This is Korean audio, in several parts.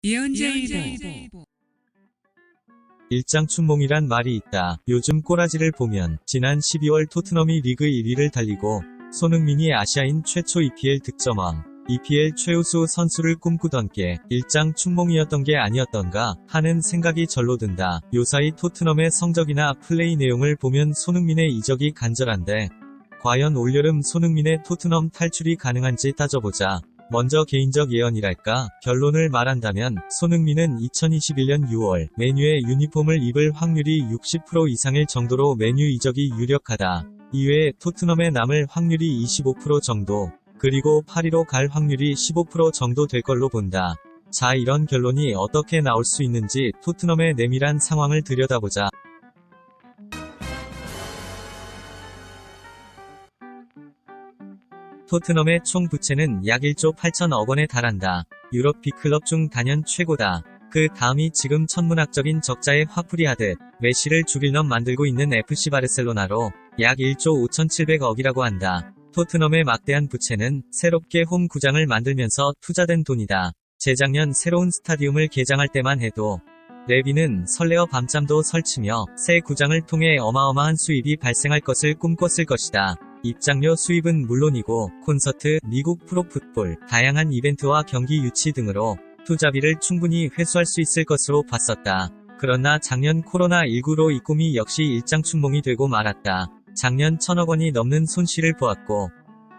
예언자일보 일장춘몽이란 말이 있다. 요즘 꼬라지를 보면 지난 12월 토트넘이 리그 1위를 달리고 손흥민이 아시아인 최초 EPL 득점왕, EPL 최우수 선수를 꿈꾸던 게 일장춘몽이었던 게 아니었던가 하는 생각이 절로 든다. 요사이 토트넘의 성적이나 플레이 내용을 보면 손흥민의 이적이 간절한데 과연 올여름 손흥민의 토트넘 탈출이 가능한지 따져보자. 먼저 개인적 예언이랄까, 결론을 말한다면 손흥민은 2021년 6월 메뉴의 유니폼을 입을 확률이 60% 이상일 정도로 메뉴 이적이 유력하다. 이외에 토트넘에 남을 확률이 25% 정도, 그리고 파리로 갈 확률이 15% 정도 될 걸로 본다. 자, 이런 결론이 어떻게 나올 수 있는지 토트넘의 내밀한 상황을 들여다보자. 토트넘의 총 부채는 약 1조 8천억 원에 달한다. 유럽 빅클럽 중 단연 최고다. 그 다음이 지금 천문학적인 적자에 화풀이하듯 메시를 죽일 놈 만들고 있는 FC 바르셀로나로 약 1조 5,700억이라고 한다. 토트넘의 막대한 부채는 새롭게 홈 구장을 만들면서 투자된 돈이다. 재작년 새로운 스타디움을 개장할 때만 해도 레비는 설레어 밤잠도 설치며 새 구장을 통해 어마어마한 수입이 발생할 것을 꿈꿨을 것이다. 입장료 수입은 물론이고 콘서트, 미국 프로풋볼, 다양한 이벤트와 경기 유치 등으로 투자비를 충분히 회수할 수 있을 것으로 봤었다. 그러나 작년 코로나19로 이 꿈이 역시 일장춘몽이 되고 말았다. 작년 1,000억 원이 넘는 손실을 보았고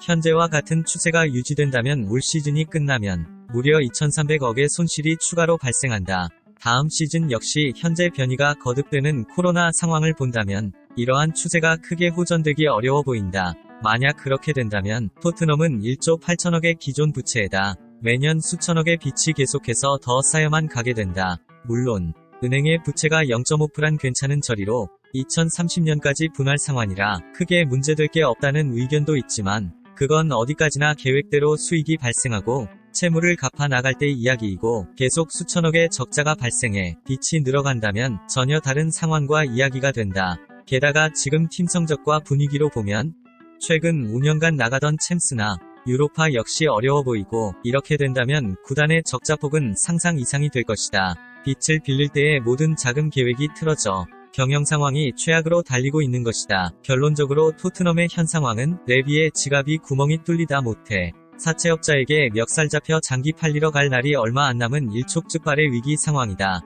현재와 같은 추세가 유지된다면 올 시즌이 끝나면 무려 2,300억의 손실이 추가로 발생한다. 다음 시즌 역시 현재 변이가 거듭되는 코로나 상황을 본다면 이러한 추세가 크게 호전되기 어려워 보인다. 만약 그렇게 된다면 토트넘은 1조 8천억의 기존 부채에다 매년 수천억의 빚이 계속해서 더 쌓여만 가게 된다. 물론 은행의 부채가 0.5%란 괜찮은 저리로 2030년까지 분할 상환이라 크게 문제될 게 없다는 의견도 있지만 그건 어디까지나 계획대로 수익이 발생하고 채무를 갚아 나갈 때 이야기이고 계속 수천억의 적자가 발생해 빚이 늘어간다면 전혀 다른 상황과 이야기가 된다. 게다가 지금 팀 성적과 분위기로 보면 최근 5년간 나가던 챔스나 유로파 역시 어려워 보이고 이렇게 된다면 구단의 적자폭은 상상 이상이 될 것이다. 빚을 빌릴 때의 모든 자금 계획이 틀어져 경영 상황이 최악으로 달리고 있는 것이다. 결론적으로 토트넘의 현 상황은 레비의 지갑이 구멍이 뚫리다 못해 사채업자에게 멱살 잡혀 장기 팔리러 갈 날이 얼마 안 남은 일촉즉발의 위기 상황이다.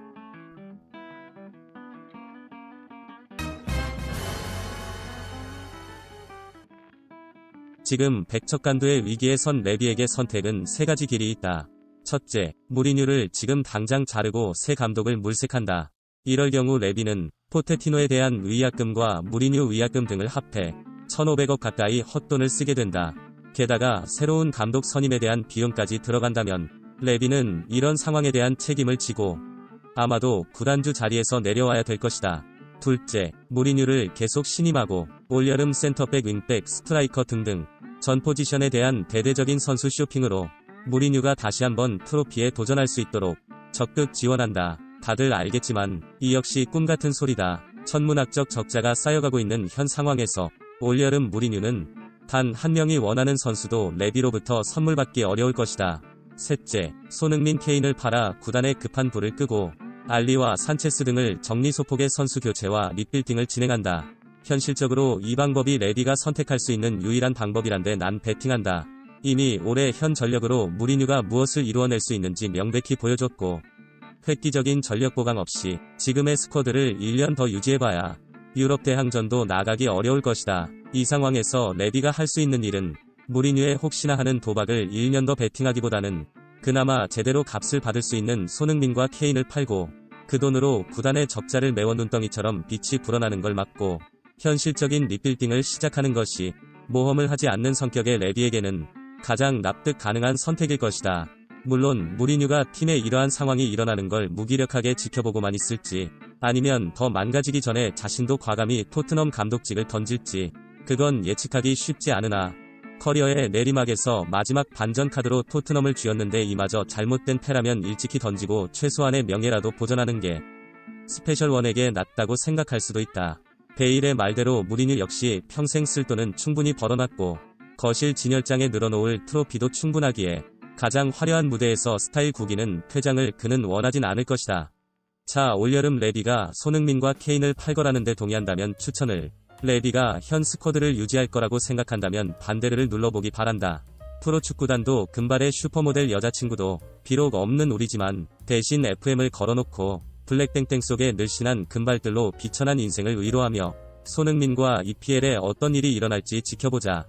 지금 백척간두의 위기에 선 레비에게 선택은 세 가지 길이 있다. 첫째, 무리뉴를 지금 당장 자르고 새 감독을 물색한다. 이럴 경우 레비는 포테티노에 대한 위약금과 무리뉴 위약금 등을 합해 1,500억 가까이 헛돈을 쓰게 된다. 게다가 새로운 감독 선임에 대한 비용까지 들어간다면 레비는 이런 상황에 대한 책임을 지고 아마도 구단주 자리에서 내려와야 될 것이다. 둘째, 무리뉴를 계속 신임하고 올여름 센터백, 윙백, 스트라이커 등등 전 포지션에 대한 대대적인 선수 쇼핑으로 무리뉴가 다시 한번 트로피에 도전할 수 있도록 적극 지원한다. 다들 알겠지만 이 역시 꿈같은 소리다. 천문학적 적자가 쌓여가고 있는 현 상황에서 올여름 무리뉴는 단 한 명이 원하는 선수도 레비로부터 선물 받기 어려울 것이다. 셋째, 손흥민, 케인을 팔아 구단의 급한 불을 끄고 알리와 산체스 등을 정리소폭의 선수 교체와 리빌딩을 진행한다. 현실적으로 이 방법이 레비가 선택할 수 있는 유일한 방법이란데 난 베팅한다. 이미 올해 현 전력으로 무리뉴가 무엇을 이루어낼 수 있는지 명백히 보여줬고 획기적인 전력 보강 없이 지금의 스쿼드를 1년 더 유지해봐야 유럽 대항전도 나가기 어려울 것이다. 이 상황에서 레비가 할 수 있는 일은 무리뉴의 혹시나 하는 도박을 1년 더 베팅하기보다는 그나마 제대로 값을 받을 수 있는 손흥민과 케인을 팔고 그 돈으로 구단의 적자를 메워 눈덩이처럼 빛이 불어나는 걸 막고 현실적인 리빌딩을 시작하는 것이 모험을 하지 않는 성격의 레비에게는 가장 납득 가능한 선택일 것이다. 물론 무리뉴가 팀에 이러한 상황이 일어나는 걸 무기력하게 지켜보고만 있을지 아니면 더 망가지기 전에 자신도 과감히 토트넘 감독직을 던질지 그건 예측하기 쉽지 않으나 커리어의 내리막에서 마지막 반전 카드로 토트넘을 쥐었는데 이마저 잘못된 패라면 일찍이 던지고 최소한의 명예라도 보전하는 게 스페셜원에게 낫다고 생각할 수도 있다. 베일의 말대로 무리뉴 역시 평생 쓸 돈은 충분히 벌어놨고 거실 진열장에 늘어놓을 트로피도 충분하기에 가장 화려한 무대에서 스타일 구기는 퇴장을 그는 원하진 않을 것이다. 자, 올여름 레비가 손흥민과 케인을 팔거라는데 동의한다면 추천을, 레비가 현 스쿼드를 유지할 거라고 생각한다면 반대를 눌러보기 바란다. 프로축구단도 금발의 슈퍼모델 여자친구도 비록 없는 우리지만 대신 FM을 걸어놓고 블랙땡땡 속에 늘씬한 금발들로 비천한 인생을 의로하며 손흥민과 EPL에 어떤 일이 일어날지 지켜보자.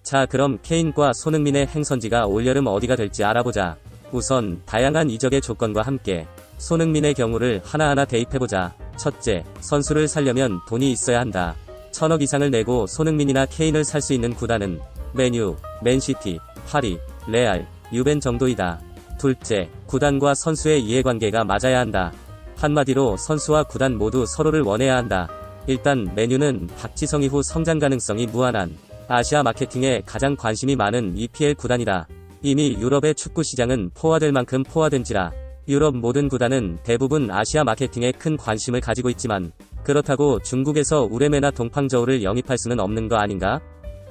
자, 그럼 케인과 손흥민의 행선지가 올여름 어디가 될지 알아보자. 우선 다양한 이적의 조건과 함께 손흥민의 경우를 하나하나 대입해보자. 첫째, 선수를 살려면 돈이 있어야 한다. 1,000억 이상을 내고 손흥민이나 케인을 살 수 있는 구단은 맨유, 맨시티, 파리, 레알, 유벤 정도이다. 둘째, 구단과 선수의 이해관계가 맞아야 한다. 한마디로 선수와 구단 모두 서로를 원해야 한다. 일단 맨유는 박지성 이후 성장 가능성이 무한한 아시아 마케팅에 가장 관심이 많은 EPL 구단이다. 이미 유럽의 축구 시장은 포화될 만큼 포화된지라 유럽 모든 구단은 대부분 아시아 마케팅에 큰 관심을 가지고 있지만 그렇다고 중국에서 우레메나 동팡저우를 영입할 수는 없는 거 아닌가?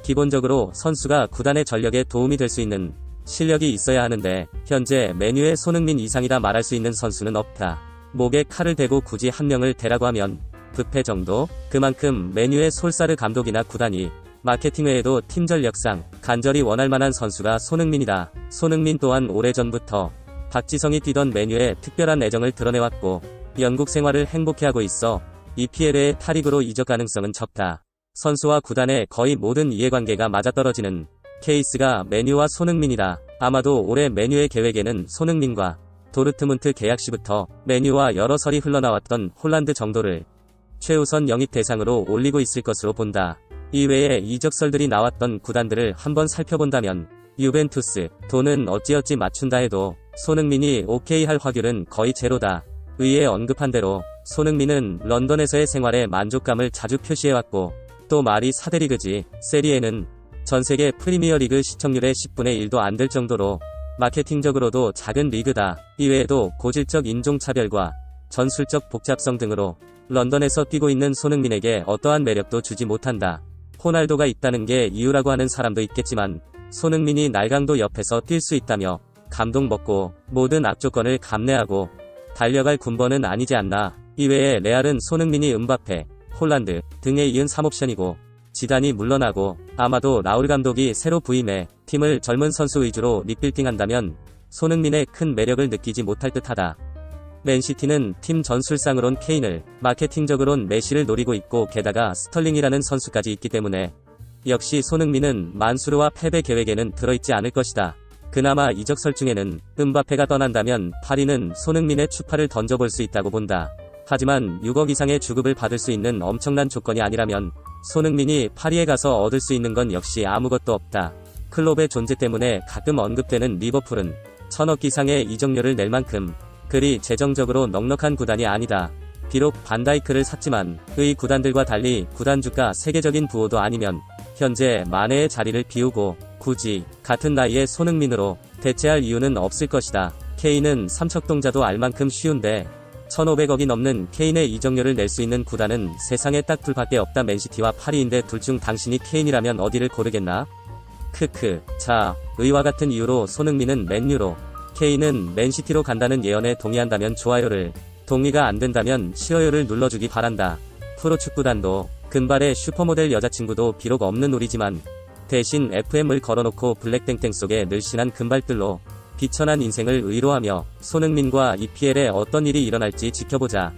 기본적으로 선수가 구단의 전력에 도움이 될 수 있는 실력이 있어야 하는데 현재 맨유의 손흥민 이상이라 말할 수 있는 선수는 없다. 목에 칼을 대고 굳이 한 명을 대라고 하면 뷔페 정도? 그만큼 맨유의 솔사르 감독이나 구단이 마케팅 외에도 팀 전력상 간절히 원할 만한 선수가 손흥민이다. 손흥민 또한 오래전부터 박지성이 뛰던 맨유에 특별한 애정을 드러내왔고 영국 생활을 행복해하고 있어 EPL의 타리그로 이적 가능성은 적다. 선수와 구단의 거의 모든 이해관계가 맞아떨어지는 케이스가 맨유와 손흥민이다. 아마도 올해 맨유의 계획에는 손흥민과 도르트문트 계약 시부터 맨유와 여러 설이 흘러나왔던 홀란드 정도를 최우선 영입 대상으로 올리고 있을 것으로 본다. 이외에 이적설들이 나왔던 구단들을 한번 살펴본다면 유벤투스, 돈은 어찌어찌 맞춘다 해도 손흥민이 오케이 할 확률은 거의 제로다. 위에 언급한 대로 손흥민은 런던에서의 생활에 만족감을 자주 표시해왔고 또 말이 사대리그지 세리에는 전세계 프리미어리그 시청률의 10분의 1도 안 될 정도로 마케팅적으로도 작은 리그다. 이외에도 고질적 인종차별과 전술적 복잡성 등으로 런던에서 뛰고 있는 손흥민에게 어떠한 매력도 주지 못한다. 호날두가 있다는 게 이유라고 하는 사람도 있겠지만 손흥민이 날강도 옆에서 뛸 수 있다며 감동 먹고 모든 악조건을 감내하고 달려갈 군번은 아니지 않나. 이외에 레알은 손흥민이 음바페, 홀란드 등에 이은 3옵션이고 지단이 물러나고 아마도 라울 감독이 새로 부임해 팀을 젊은 선수 위주로 리빌딩한다면 손흥민의 큰 매력을 느끼지 못할 듯하다. 맨시티는 팀 전술상으론 케인을, 마케팅적으론 메시를 노리고 있고 게다가 스털링이라는 선수까지 있기 때문에 역시 손흥민은 만수르와 패배 계획에는 들어있지 않을 것이다. 그나마 이적설 중에는 음바페가 떠난다면 파리는 손흥민의 추파를 던져볼 수 있다고 본다. 하지만 6억 이상의 주급을 받을 수 있는 엄청난 조건이 아니라면 손흥민이 파리에 가서 얻을 수 있는 건 역시 아무것도 없다. 클롭의 존재 때문에 가끔 언급되는 리버풀은 1,000억 이상의 이적료를 낼 만큼 그리 재정적으로 넉넉한 구단이 아니다. 비록 반다이크를 샀지만 의 구단들과 달리 구단 주가 세계적인 부호도 아니면 현재 마네의 자리를 비우고 굳이 같은 나이의 손흥민으로 대체할 이유는 없을 것이다. 케인은 삼척동자도 알만큼 쉬운데 1,500억이 넘는 케인의 이적료를 낼 수 있는 구단은 세상에 딱 둘밖에 없다. 맨시티와 파리인데 둘 중 당신이 케인이라면 어디를 고르겠나? 크크. 자, 의와 같은 이유로 손흥민은 맨유로, 케인은 맨시티로 간다는 예언에 동의한다면 좋아요를, 동의가 안 된다면 싫어요를 눌러주기 바란다. 프로축구단도 금발의 슈퍼모델 여자친구도 비록 없는 우리지만 대신 FM을 걸어놓고 블랙땡땡 속에 늘씬한 금발들로 비천한 인생을 의로하며 손흥민과 EPL에 어떤 일이 일어날지 지켜보자.